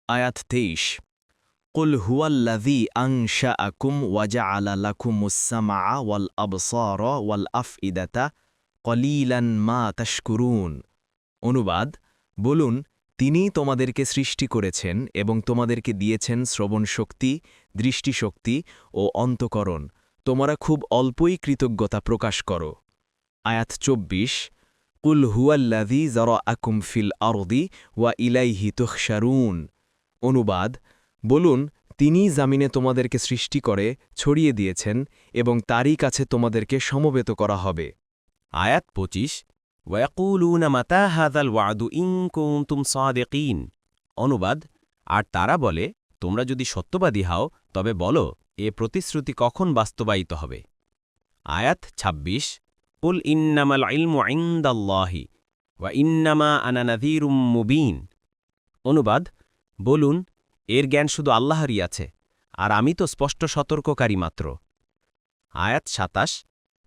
আয়াত ২৩ কুল হুয়াল্লাযী আনশাআকুম ওয়াজআলা লাকুমুস সামআ ওয়াল আবসারা ওয়াল আফইদাতা কলিলান মা তাশকুরুন। অনুবাদ, বলুন, তিনিই তোমাদেরকে সৃষ্টি করেছেন এবং তোমাদেরকে দিয়েছেন শ্রবণশক্তি, দৃষ্টিশক্তি ও অন্তঃকরণ। তোমরা খুব অল্পই কৃতজ্ঞতা প্রকাশ করো। আয়াত ২৪ কুল হুয়াল্লাযী যারাআকুম ফিল আরদি ওয়া ইলাইহি তুহশারুন। অনুবাদ, বলুন, তিনিই জামিনে তোমাদেরকে সৃষ্টি করে ছড়িয়ে দিয়েছেন এবং তারই কাছে তোমাদেরকে সমবেত করা হবে। আয়াত ২৫ ওয়াকুলুনা মাতা হাযাল ওয়াদু ইন কুনতুম সাদিকিন। অনুবাদ, আর তারা বলে, তোমরা যদি সত্যবাদী হও তবে বলো, এ প্রতিশ্রুতি কখন বাস্তবায়িত হবে। আয়াত ২৬ কুল ইন্নামাল ইলমু ইনদাল্লাহি ওয়া ইন্নামা আনা নাযীরুম মুবিন। অনুবাদ, বলুন, এর জ্ঞান শুধু আল্লাহরই আছে, আর আমি তো স্পষ্ট সতর্ককারী মাত্র। আয়াত ২৭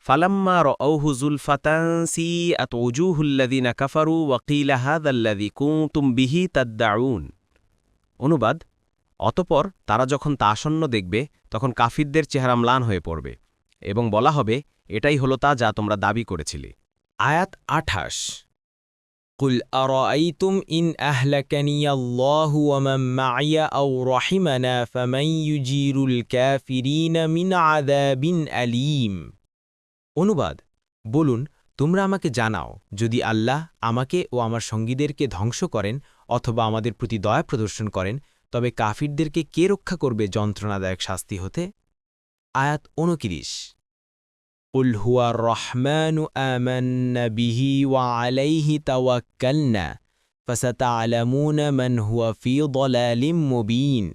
ফালাম্মা রাআউহু যুলফাতান সিআত উজুহুল্লাযীনা কাফারু ওয়া কিলা হাযাল্লাযী কুনতুম বিহি তাদদাউন। অনুবাদ, অতঃপর তারা যখন তা আসন্ন দেখবে তখন কাফিরদের চেহারা ম্লান হয়ে পড়বে এবং বলা হবে, এটাই হলো তা যা তোমরা দাবি করেছিলে। আয়াত ২৮ কুল আরাআইতুম ইন আহলাকানি আল্লাহু ওয়া মান মা'ইয়া আও রাহিমানা ফামান ইউজিরুল কাফিরিনা মিন আযাবিন আলীম। অনুবাদ, বলুন, তোমরা আমাকে জানাও, যদি আল্লাহ আমাকে ও আমার সঙ্গীদেরকে ধ্বংস করেন অথবা আমাদের প্রতি দয়া প্রদর্শন করেন, তবে কাফিরদেরকে কে রক্ষা করবে যন্ত্রণাদায়ক শাস্তি হতে। আয়াত ২৯ কুল হুয়ার রহমানু আমান্না বিহি ওয়া আলাইহি তাওয়াক্কালনা ফাসাতা'লামুনা মান হুয়া ফী দালালিম মুবিন।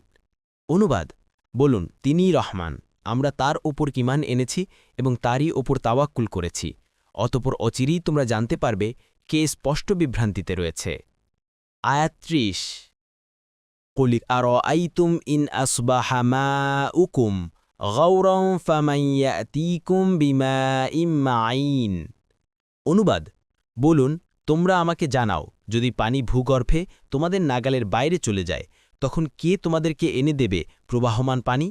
অনুবাদ, বলুন, তিনিই রহমান, আমরা তার ওপর ঈমান এনেছি এবং তারই ওপর তাওয়াক্কুল করেছি, অতঃপর অচিরেই তোমরা জানতে পারবে কে স্পষ্ট বিভ্রান্তিতে রয়েছে। আয়াত ৩০ কুল আরাআইতুম ইন আসবাহা মাউকুম গাওরান ফামান ইয়াতিকুম বিমাইন মাঈন। অনুবাদ, বলুন, তোমরা আমাকে জানাও, যদি পানি ভূগর্ভে তোমাদের নাগালের বাইরে চলে যায়, তখন কে তোমাদেরকে এনে দেবে প্রবাহমান পানি।